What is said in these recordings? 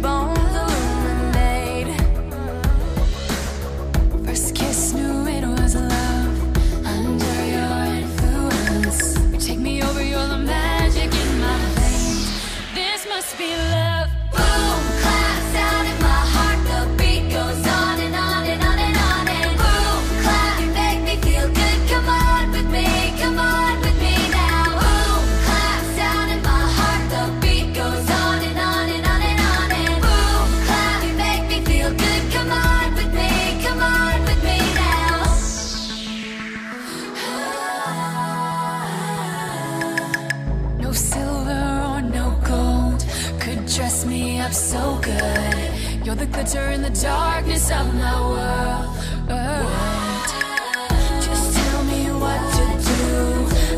bones illuminate. First kiss, knew it was love. Under your influence, you take me over, you're the magic in my veins. This must be love. Boom, clap, sound in my heart. The beat goes on and on and on and on. And boom, clap, you make me feel good. Come on with me, come on with me now. Boom, clap, sound in my heart. The beat goes on and on and on and on. And boom, clap, you make me feel good. Come on with me, come on with me now. No silver or no gold could dress me up so good. You're the glitter in the darkness of my world. Just tell me what to do,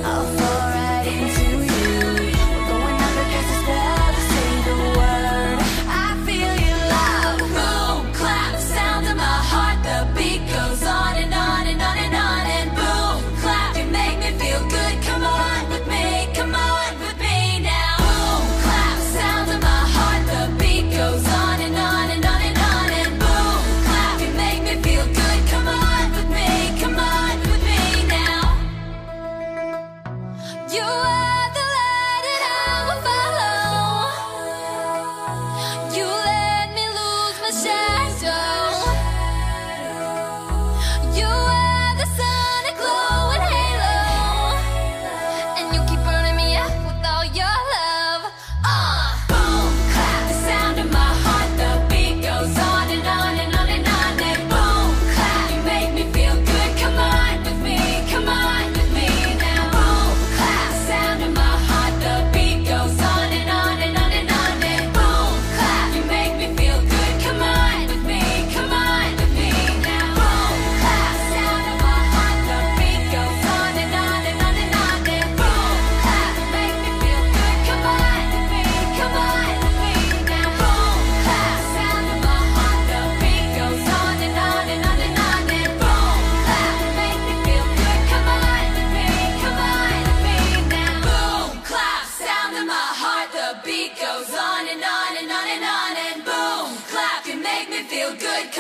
I'll fall right into you. We're going under 'cause it's better to say the word. I feel your love. Boom, clap, sound in my heart. The beat goes on and on and on and on. And boom, clap, you make me feel good. Come on with me, come on with me now. Boom, clap, sound in my heart. The beat goes on and on and on and on. And boom, clap, you make me feel good. Come on with me, come on with me now. You are the light and I will follow. You let me lose my shadow. You are the sun and glowing halo, and you keep burning me up with all your love. Boom, clap, the sound of my heart. The beat goes on and on and on and on. And boom, clap, you make me feel good. Come on with me, come on with me now. Boom, clap, sound of my heart. The beat goes on and on and on and on. And boom, clap, you make me feel good. Come on with me, come on with me now. Boom, clap, sound of my heart. The beat goes on and on and on and on. And boom, clap, you make me feel good. Come on with me, come on with me now. Boom, clap, sound of my heart. The beat goes on and on and on and on. And boom, clap, you make me feel good. Come on with me, come on with me now. Boom, clap, sound of my heart. The beat goes on and on and on and on. And boom, clap, you make me feel good.